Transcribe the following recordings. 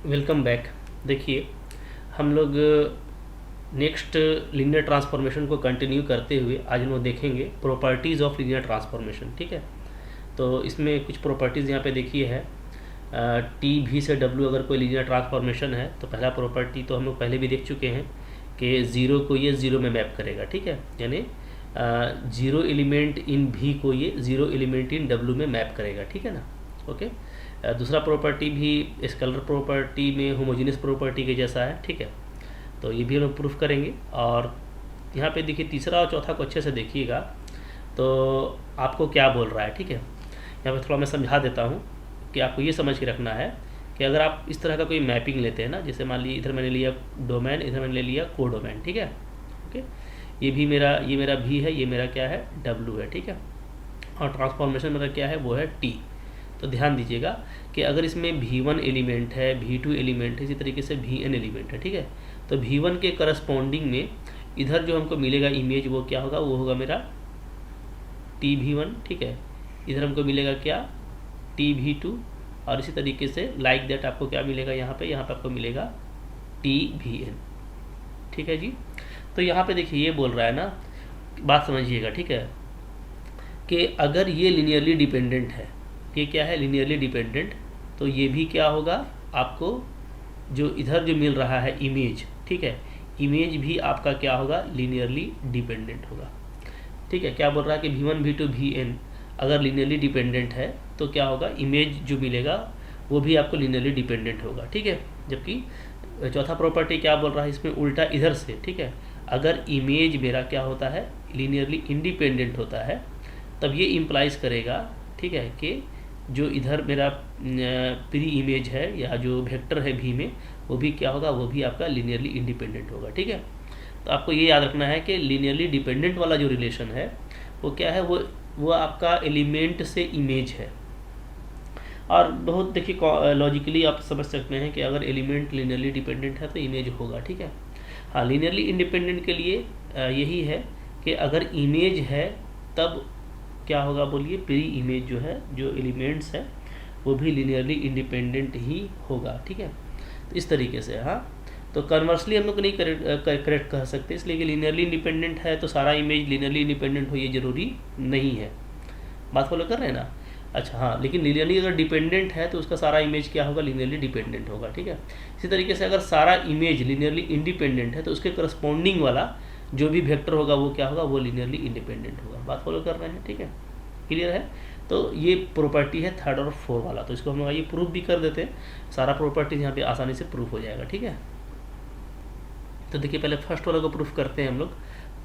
Welcome back. देखिए, हम लोग नेक्स्ट लीनियर ट्रांसफॉर्मेशन को कंटिन्यू करते हुए आज हम लोग देखेंगे प्रॉपर्टीज़ ऑफ लीनियर ट्रांसफॉर्मेशन। ठीक है, तो इसमें कुछ प्रॉपर्टीज़ यहाँ पे देखिए है। टी भी से डब्ल्यू अगर कोई लीनियर ट्रांसफॉर्मेशन है तो पहला प्रॉपर्टी तो हम लोग पहले भी देख चुके हैं कि ज़ीरो को ये ज़ीरो में मैप करेगा। ठीक है, यानी ज़ीरो एलिमेंट इन भी को ये ज़ीरो एलिमेंट इन डब्ल्यू में मैप करेगा। ठीक है ना। ओके। दूसरा प्रॉपर्टी भी स्केलर प्रॉपर्टी में होमोजेनियस प्रॉपर्टी के जैसा है। ठीक है, तो ये भी हम लोग प्रूफ करेंगे। और यहाँ पे देखिए तीसरा और चौथा को अच्छे से देखिएगा तो आपको क्या बोल रहा है। ठीक है, यहाँ पे थोड़ा मैं समझा देता हूँ कि आपको ये समझ के रखना है कि अगर आप इस तरह का कोई मैपिंग लेते हैं ना, जैसे मान लीजिए इधर मैंने लिया डोमेन, इधर मैंने ले लिया को डोमेन। ठीक है, ओके, ये मेरा भी है, ये मेरा क्या है डब्लू है। ठीक है, और ट्रांसफॉर्मेशन मेरा क्या है वो है टी। तो ध्यान दीजिएगा कि अगर इसमें V1 एलिमेंट है, V2 एलिमेंट है, इसी तरीके से Vn एलिमेंट है। ठीक है, तो V1 के करस्पॉन्डिंग में इधर जो हमको मिलेगा इमेज वो क्या होगा, वो होगा मेरा TV1। ठीक है, इधर हमको मिलेगा क्या TV2, और इसी तरीके से लाइक दैट आपको क्या मिलेगा यहाँ पे आपको मिलेगा TVn। ठीक है जी। तो यहाँ पे देखिए ये बोल रहा है ना, बात समझिएगा। ठीक है, कि अगर ये लीनियरली डिपेंडेंट है, ये क्या है लीनियरली डिपेंडेंट, तो ये भी क्या होगा आपको जो इधर जो मिल रहा है इमेज, ठीक है, इमेज भी आपका क्या होगा लीनियरली डिपेंडेंट होगा। ठीक है, क्या बोल रहा है कि V1 V2 Vn अगर लीनियरली डिपेंडेंट है तो क्या होगा, इमेज जो मिलेगा वो भी आपको लीनियरली डिपेंडेंट होगा। ठीक है, जबकि चौथा प्रॉपर्टी क्या बोल रहा है इसमें उल्टा इधर से। ठीक है, अगर इमेज मेरा क्या होता है लीनियरली इंडिपेंडेंट होता है तब ये इम्प्लाइज करेगा, ठीक है, कि जो इधर मेरा प्री इमेज है या जो वेक्टर है भी में वो भी क्या होगा, वो भी आपका लीनियरली इंडिपेंडेंट होगा। ठीक है, तो आपको ये याद रखना है कि लीनियरली डिपेंडेंट वाला जो रिलेशन है वो क्या है, वो आपका एलिमेंट से इमेज है। और बहुत देखिए लॉजिकली आप समझ सकते हैं कि अगर एलिमेंट लीनियरली डिपेंडेंट है तो इमेज होगा। ठीक है, हाँ, लीनियरली इंडिपेंडेंट के लिए यही है कि अगर इमेज है तब क्या होगा बोलिए, प्री इमेज जो है जो एलिमेंट्स है वो भी लीनियरली इंडिपेंडेंट ही होगा। ठीक है, तो इस तरीके से हाँ, तो कन्वर्सली हम लोग नहीं करेक्ट कह सकते, इसलिए कि लीनियरली इंडिपेंडेंट है तो सारा इमेज लीनियरली इंडिपेंडेंट हो ये ज़रूरी नहीं है। बात फॉलो कर रहे हैं ना। अच्छा हाँ, लेकिन लीनियरली अगर डिपेंडेंट है तो उसका सारा इमेज क्या होगा, लीनियरली डिपेंडेंट होगा। ठीक है, इसी तरीके से अगर सारा इमेज लीनियरली इंडिपेंडेंट है तो उसके करस्पॉन्डिंग वाला जो भी वेक्टर होगा वो क्या होगा, वो लीनियरली इंडिपेंडेंट होगा। बात फॉलो कर रहे हैं, ठीक है, क्लियर है। तो ये प्रॉपर्टी है थर्ड और फोर्थ वाला, तो इसको हम लोग ये प्रूफ भी कर देते हैं, सारा प्रॉपर्टीज यहाँ पे आसानी से प्रूफ हो जाएगा। ठीक है, तो देखिए पहले फर्स्ट वाला को प्रूफ करते हैं हम लोग।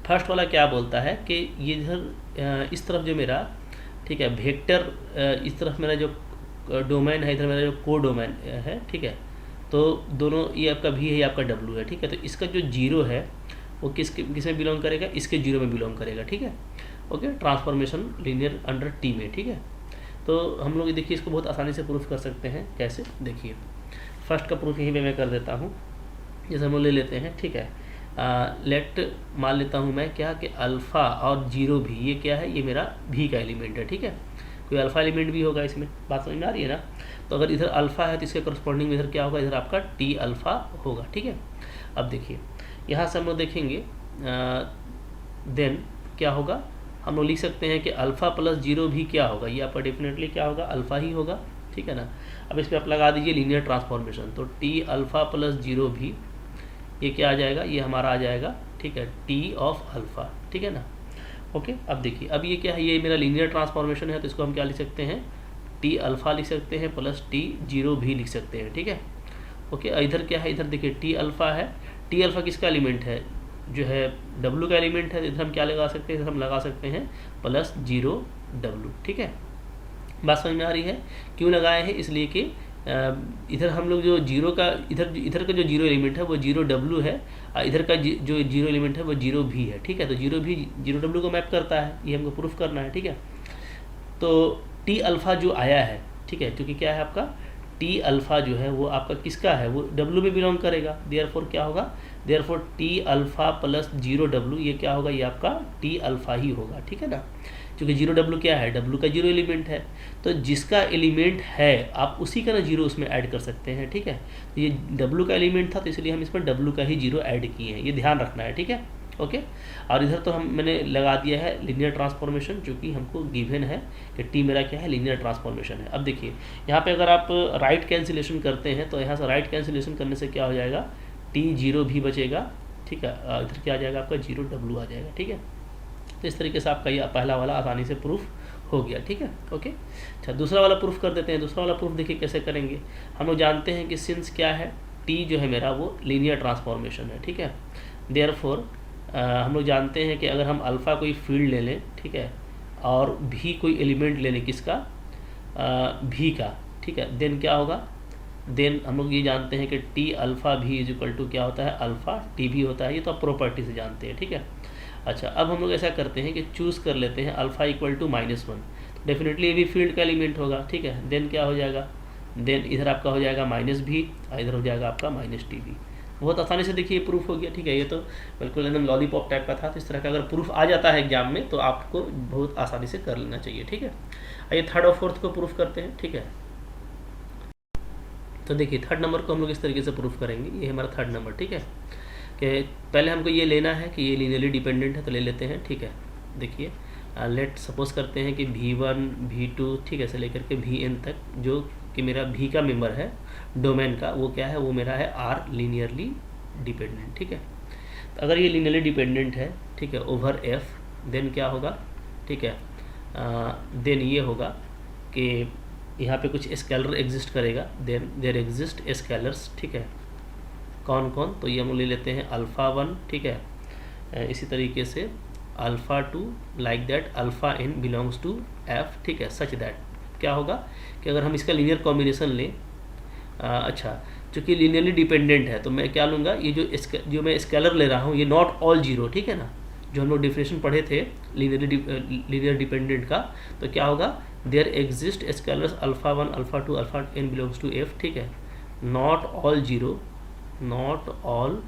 फर्स्ट वाला क्या बोलता है कि ये इधर इस तरफ जो मेरा, ठीक है, वेक्टर, इस तरफ मेरा जो डोमेन है, इधर मेरा जो को डोमेन है। ठीक है, तो दोनों ये आपका भी है, ये आपका डब्ल्यू है। ठीक है, तो इसका जो जीरो है वो किस में बिलोंग करेगा, इसके जीरो में बिलोंग करेगा। ठीक है, okay, transformation linear under T में। ठीक है, तो हम लोग देखिए इसको बहुत आसानी से प्रूफ कर सकते हैं। कैसे, देखिए फर्स्ट का प्रूफ यहीं पे मैं कर देता हूँ। जैसे हम लोग ले लेते हैं, ठीक है, लेट मान लेता हूँ मैं क्या कि अल्फ़ा और जीरो भी, ये क्या है, ये मेरा भी का एलिमेंट है। ठीक है, कोई अल्फ़ा एलिमेंट भी होगा इसमें, बात समझ में आ रही है ना। तो अगर इधर अल्फ़ा है तो इसके करस्पॉन्डिंग में इधर क्या होगा, इधर आपका टी अल्फ़ा होगा। ठीक है, अब देखिए यहाँ से हम लोग देखेंगे देन क्या होगा, हम लोग लिख सकते हैं कि अल्फ़ा प्लस जीरो भी क्या होगा, ये आपका डेफिनेटली क्या होगा, अल्फ़ा ही होगा। ठीक है ना। अब इस पर आप लगा दीजिए लीनियर ट्रांसफॉर्मेशन, तो टी अल्फ़ा प्लस जीरो भी ये क्या आ जाएगा, ये हमारा आ जाएगा, ठीक है, टी ऑफ अल्फ़ा। ठीक है ना। ओके, अब देखिए अब ये क्या है, ये मेरा लीनियर ट्रांसफॉर्मेशन है तो इसको हम क्या लिख सकते हैं, टी अल्फ़ा लिख सकते हैं प्लस टी जीरो भी लिख सकते हैं। ठीक है, ओके, इधर क्या है, इधर देखिए टी अल्फ़ा है, टी अल्फ़ा किसका एलिमेंट है, जो है डब्लू का एलिमेंट है, इधर हम क्या लगा सकते हैं, इधर हम लगा सकते हैं प्लस जीरो डब्लू। ठीक है, बात समझ में आ रही है। क्यों लगाए हैं, इसलिए कि इधर हम लोग जो जीरो का, इधर का जो जीरो एलिमेंट है वो जीरो डब्लू है, इधर का जो जीरो एलिमेंट है वो जीरो भी है। ठीक है, तो जीरो भी जीरो डब्लू को मैप करता है, ये हमको प्रूफ करना है। ठीक है, तो टी अल्फ़ा जो आया है, ठीक है, क्योंकि क्या है आपका टी अल्फ़ा जो है वो आपका किसका है, वो डब्लू में बिलोंग करेगा, देयरफॉर क्या होगा, therefore T alpha plus zero W ये क्या होगा, ये आपका टी अल्फ़ा ही होगा। ठीक है ना, क्योंकि जीरो डब्लू क्या है, डब्लू का जीरो एलिमेंट है, तो जिसका एलिमेंट है आप उसी का ना जीरो उसमें ऐड कर सकते हैं, ठीक है। तो ये डब्लू का एलिमेंट था तो इसलिए हम इसमें डब्लू का ही जीरो ऐड किए हैं, ये ध्यान रखना है, ठीक है, ओके। और इधर तो मैंने लगा दिया है लीनियर ट्रांसफॉर्मेशन, जो कि हमको गिवन है कि टी मेरा क्या है, लीनियर ट्रांसफॉर्मेशन है। अब देखिए यहाँ पे अगर आप राइट कैंसिलेशन करते हैं तो यहाँ से राइट कैंसिलेशन करने से क्या हो जाएगा, टी जीरो भी बचेगा, ठीक है, इधर क्या आ जाएगा आपका जीरो डब्लू आ जाएगा, ठीक है। तो इस तरीके से आपका ये पहला वाला आसानी से प्रूफ हो गया, ठीक है, ओके। अच्छा, दूसरा वाला प्रूफ कर देते हैं। दूसरा वाला प्रूफ देखिए कैसे करेंगे। हम लोग जानते हैं कि सिंस क्या है, टी जो है मेरा वो लीनियर ट्रांसफॉर्मेशन है, ठीक है। देयरफॉर हम लोग जानते हैं कि अगर हम अल्फ़ा कोई फील्ड ले लें, ठीक है, और भी कोई एलिमेंट ले लें किसका, भी का, ठीक है, देन क्या होगा, देन हम लोग ये जानते हैं कि टी अल्फ़ा भी इज इक्वल टू क्या होता है, अल्फ़ा टी भी होता है, ये तो आप प्रॉपर्टी से जानते हैं, ठीक है। अच्छा, अब हम लोग ऐसा करते हैं कि चूज़ कर लेते हैं अल्फ़ा इक्वल टू -1, तो डेफिनेटली ये भी फील्ड का एलिमेंट होगा, ठीक है। देन क्या हो जाएगा, देन इधर आपका हो जाएगा माइनस भी और इधर हो जाएगा आपका माइनस टी भी। बहुत आसानी से देखिए प्रूफ हो गया, ठीक है। ये तो बिल्कुल एकदम लॉलीपॉप टाइप का था, तो इस तरह का अगर प्रूफ आ जाता है एग्जाम में तो आपको बहुत आसानी से कर लेना चाहिए, ठीक है। आइए थर्ड और फोर्थ को प्रूफ करते हैं, ठीक है। तो देखिए थर्ड नंबर को हम लोग इस तरीके से प्रूफ करेंगे, ये हमारा थर्ड नंबर, ठीक है, कि पहले हमको ये लेना है कि ये लीनियरली डिपेंडेंट है, तो ले लेते हैं, ठीक है। देखिए लेट सपोज करते हैं कि V1 V2 ठीक है से लेकर के Vn तक जो कि मेरा V का मेंबर है डोमेन का, वो क्या है, वो मेरा है R लीनियरली डिपेंडेंट, ठीक है। तो अगर ये लीनियरली डिपेंडेंट है, ठीक है, ओवर F, देन क्या होगा, ठीक है, देन ये होगा कि यहाँ पे कुछ स्केलर एग्जिस्ट करेगा, देन देयर एग्जिस्ट स्केलर्स, ठीक है। कौन कौन, तो ये हम ले लेते हैं अल्फ़ा 1, ठीक है, इसी तरीके से alpha 2, like that alpha n belongs to F, ठीक है, सच दैट क्या होगा कि अगर हम इसका लीनियर कॉम्बिनेशन लें, अच्छा चूँकि लीनियरली डिपेंडेंट है तो मैं क्या लूँगा, ये जो मैं स्केलर ले रहा हूँ ये नॉट ऑल जीरो, ठीक है ना, जो हम लोग डिफिनेशन पढ़े थे लीनियर डिपेंडेंट का, तो क्या होगा, there exist scalars alpha 1 alpha 2 alpha n belongs to F, ठीक है, not all zero, not all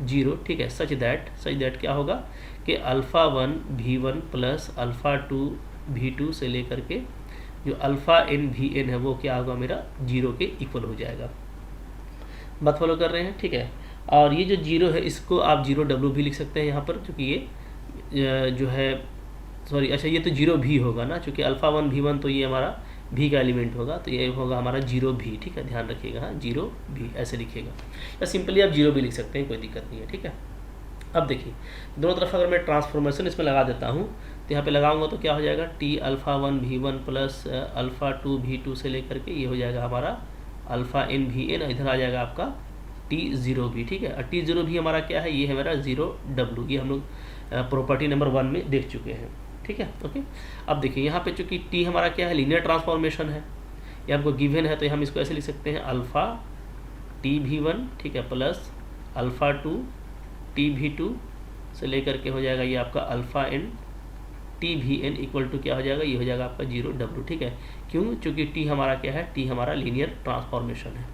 zero, ठीक है, सच दैट क्या होगा कि alpha 1 V1 plus alpha 2 V2 से लेकर के जो अल्फ़ा n Vn है वो क्या होगा, मेरा जीरो के इक्वल हो जाएगा। बात फॉलो कर रहे हैं, ठीक है। और ये जो जीरो है इसको आप जीरो डब्ल्यू भी लिख सकते हैं यहाँ पर, क्योंकि ये जो है सॉरी, अच्छा ये तो जीरो भी होगा ना, चूँकि अल्फ़ा 1 V1 तो ये हमारा भी का एलिमेंट होगा, तो ये होगा हमारा जीरो भी, ठीक है, ध्यान रखिएगा, हाँ जीरो भी ऐसे लिखिएगा, या सिंपली आप जीरो भी लिख सकते हैं, कोई दिक्कत नहीं है, ठीक है। अब देखिए दोनों तरफ अगर मैं ट्रांसफॉर्मेशन इसमें लगा देता हूँ तो यहाँ पे लगाऊंगा तो क्या हो जाएगा, T alpha 1 V1 plus alpha 2 V2 से लेकर के ये हो जाएगा हमारा अल्फ़ा n Vn, इधर आ जाएगा आपका टी जीरो भी, ठीक है। और टी जीरो भी हमारा क्या है, ये है मेरा जीरो डब्लू, ये हम लोग प्रॉपर्टी नंबर 1 में देख चुके हैं, ठीक है, ओके। अब देखिए यहाँ पे चूँकि टी हमारा क्या है, लीनियर ट्रांसफॉर्मेशन है, ये हमको गिवन है, तो हम इसको ऐसे लिख सकते हैं अल्फ़ा टी V1, ठीक है, प्लस अल्फ़ा 2 टी V2 से लेकर के हो जाएगा ये आपका अल्फ़ा n टी Vn इक्वल टू क्या हो जाएगा, ये हो जाएगा आपका जीरो डब्लू, ठीक है। क्यों, चूँकि टी हमारा क्या है, टी हमारा लीनियर ट्रांसफॉर्मेशन है।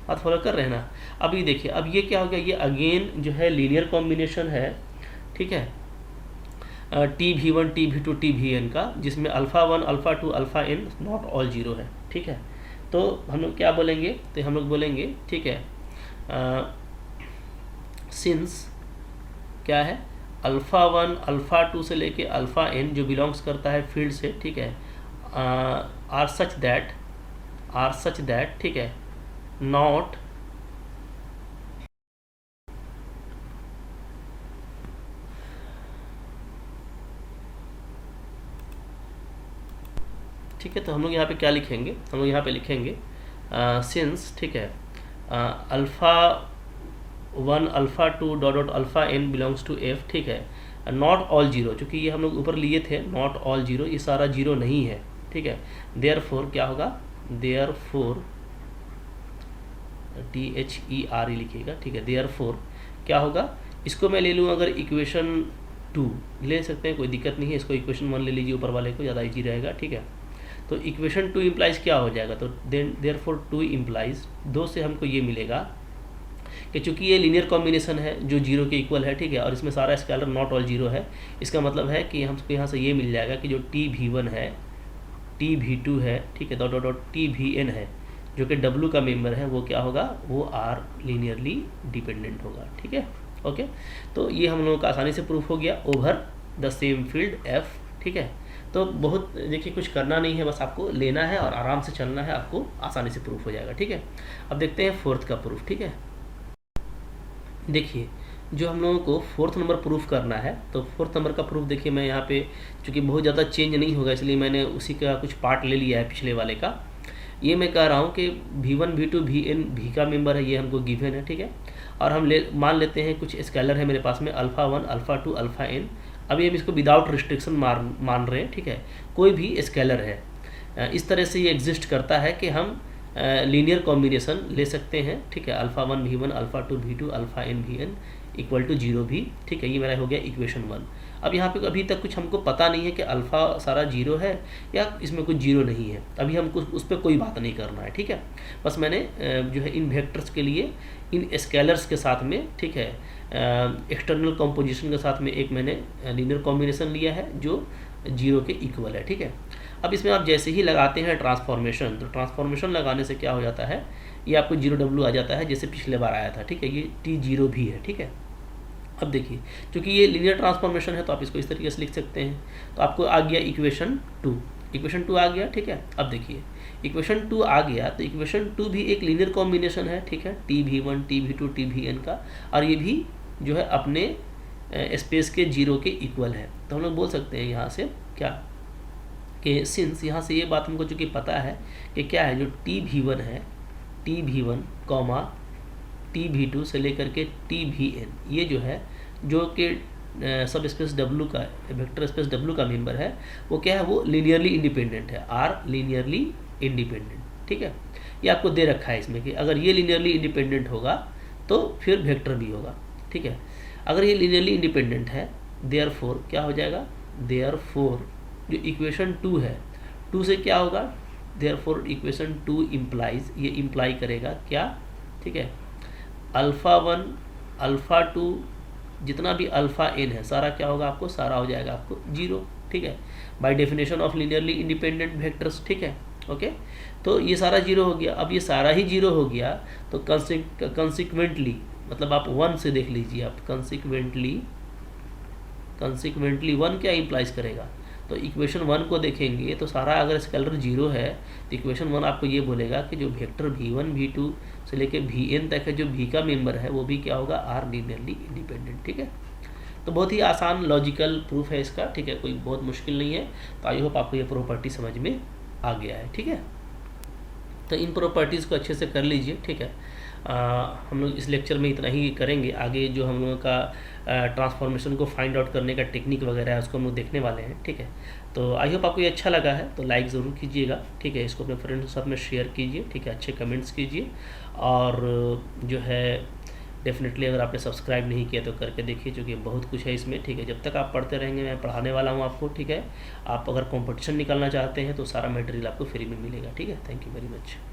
बात फॉलो कर रहे हैं ना। अब ये देखिए, अब ये क्या हो गया, ये अगेन जो है लीनियर कॉम्बिनेशन है, ठीक है, T V1 T V2 T Vn का, जिसमें alpha 1 alpha 2 alpha n not all zero है, ठीक है। तो हम लोग क्या बोलेंगे, तो हम लोग बोलेंगे, ठीक है, सिंस क्या है, अल्फ़ा 1 अल्फ़ा 2 से लेके अल्फ़ा n जो बिलोंग्स करता है फील्ड से, ठीक है, आर सच दैट, ठीक है, नॉट ठीक है। तो हम लोग यहाँ पे क्या लिखेंगे, हम लोग यहाँ पे लिखेंगे सिंस, ठीक है, alpha 1 alpha 2 dot dot alpha n belongs to F, ठीक है, नॉट ऑल जीरो, चूँकि ये हम लोग ऊपर लिए थे नॉट ऑल जीरो, ये सारा जीरो नहीं है, ठीक है। देयरफॉर क्या होगा, देयरफॉर THERE लिखिएगा, ठीक है। देयरफॉर क्या होगा, इसको मैं ले लूँ अगर इक्वेशन 2 ले सकते हैं, कोई दिक्कत नहीं है, इसको इक्वेशन 1 ले लीजिए ऊपर वाले को, ज़्यादा ईजी रहेगा, ठीक है। तो इक्वेशन 2 इम्प्लाइज क्या हो जाएगा, तो देयरफॉर 2 इम्प्लाइज 2 से हमको ये मिलेगा कि चूंकि ये लीनियर कॉम्बिनेशन है जो जीरो के इक्वल है, ठीक है, और इसमें सारा स्केलर नॉट ऑल जीरो है, इसका मतलब है कि हमको यहाँ से ये मिल जाएगा कि जो T_V_1 है, T_V_2 है, ठीक है, डॉट डॉट डॉट T_V_N है, जो कि W का मेंबर है, वो क्या होगा, वो आर लीनियरली डिपेंडेंट होगा, ठीक है। ओके, तो ये हम लोगों का आसानी से प्रूफ हो गया over the same field F, ठीक है। तो बहुत देखिए कुछ करना नहीं है, बस आपको लेना है और आराम से चलना है, आपको आसानी से प्रूफ हो जाएगा, ठीक है। अब देखते हैं फोर्थ का प्रूफ, ठीक है। देखिए जो हम लोगों को फोर्थ नंबर प्रूफ करना है, तो फोर्थ नंबर का प्रूफ देखिए मैं यहाँ पे चूँकि बहुत ज़्यादा चेंज नहीं होगा इसलिए मैंने उसी का कुछ पार्ट ले लिया है पिछले वाले का। ये मैं कह रहा हूँ कि V1 V2 Vn V का मेंबर है, ये हमको गिवन है, ठीक है। और हम मान लेते हैं कुछ स्केलर है मेरे पास में α1 α2 αn। अभी हम इसको विदाउट रिस्ट्रिक्शन मान रहे हैं, ठीक है, कोई भी स्केलर है। इस तरह से ये एग्जिस्ट करता है कि हम लीनियर कॉम्बिनेशन ले सकते हैं, ठीक है, α1 V1 α2 V2 αn Vn equal to 0 भी, ठीक है। ये मेरा हो गया इक्वेशन 1। अब यहाँ पे अभी तक कुछ हमको पता नहीं है कि अल्फ़ा सारा 0 है या इसमें कुछ 0 नहीं है, अभी हमको उस पर कोई बात नहीं करना है, ठीक है। बस मैंने जो है इन वेक्टर्स के लिए इन स्केलर्स के साथ में, ठीक है, एक्सटर्नल कॉम्पोजिशन के साथ में एक मैंने लीनियर कॉम्बिनेशन लिया है जो 0 के इक्वल है, ठीक है। अब इसमें आप जैसे ही लगाते हैं ट्रांसफॉर्मेशन, तो ट्रांसफॉर्मेशन लगाने से क्या हो जाता है, ये आपको 0W आ जाता है जैसे पिछले बार आया था, ठीक है। ये T0 भी है, ठीक है। अब देखिए क्योंकि ये लीनियर ट्रांसफॉर्मेशन है तो आप इसको इस तरीके से लिख सकते हैं, तो आपको आ गया इक्वेशन 2 आ गया, ठीक है। अब देखिए इक्वेशन 2 आ गया तो इक्वेशन 2 भी एक लीनियर कॉम्बिनेशन है, ठीक है, T_V_1 T_V_2 T_V_n का, और ये भी जो है अपने स्पेस के 0 के इक्वल है। तो हम लोग बोल सकते हैं यहाँ से क्या कि सिंस यहाँ से ये बात हमको चूँकि पता है कि क्या है, जो T_V_1 है, T_V_1 कॉमा T_V_2 से लेकर के T_V_n, ये जो है जो कि सब स्पेस W का वेक्टर स्पेस W का मेंबर है, वो क्या है, वो लीनियरली इंडिपेंडेंट है, आर लीनियरली इंडिपेंडेंट, ठीक है। ये आपको दे रखा है इसमें कि अगर ये लीनियरली इंडिपेंडेंट होगा तो फिर वेक्टर भी होगा, ठीक है। अगर ये लीनियरली इंडिपेंडेंट है देयरफॉर क्या हो जाएगा, देयरफॉर जो इक्वेशन 2 है, 2 से क्या होगा, देयरफॉर इक्वेशन 2 इम्प्लाइज, ये इम्प्लाई करेगा क्या, ठीक है, α1 α2 जितना भी αn है सारा क्या होगा, आपको सारा हो जाएगा आपको 0, ठीक है, by definition of linearly independent vectors, ठीक है। ओके, तो ये सारा 0 हो गया। अब ये सारा ही 0 हो गया तो कंसिक्वेंटली, मतलब आप 1 से देख लीजिए, आप कंसिक्वेंटली 1 क्या इम्प्लाइज करेगा, तो इक्वेशन 1 को देखेंगे तो सारा अगर स्केलर 0 है तो इक्वेशन 1 आपको ये बोलेगा कि जो वेक्टर V1 V2 से लेके Vn तक है जो V का मेंबर है वो भी क्या होगा, आर लीनियरली इंडिपेंडेंट, ठीक है। तो बहुत ही आसान लॉजिकल प्रूफ है इसका, ठीक है, कोई बहुत मुश्किल नहीं है। तो आई होप आपको ये प्रॉपर्टी समझ में आ गया है, ठीक है। तो इन प्रॉपर्टीज़ को अच्छे से कर लीजिए, ठीक है। हम लोग इस लेक्चर में इतना ही करेंगे, आगे जो हम लोगों का ट्रांसफॉर्मेशन को फाइंड आउट करने का टेक्निक वगैरह है उसको हम लोग देखने वाले हैं, ठीक है। तो आई होप आपको ये अच्छा लगा है, तो लाइक ज़रूर कीजिएगा, ठीक है, इसको अपने फ्रेंड्स के साथ में शेयर कीजिए, ठीक है, अच्छे कमेंट्स कीजिए, और जो है डेफिनेटली अगर आपने सब्सक्राइब नहीं किया तो करके देखिए, क्योंकि बहुत कुछ है इसमें, ठीक है। जब तक आप पढ़ते रहेंगे मैं पढ़ाने वाला हूँ आपको, ठीक है। आप अगर कॉम्पिटिशन निकालना चाहते हैं तो सारा मटेरियल आपको फ्री में मिलेगा, ठीक है। Thank you very much.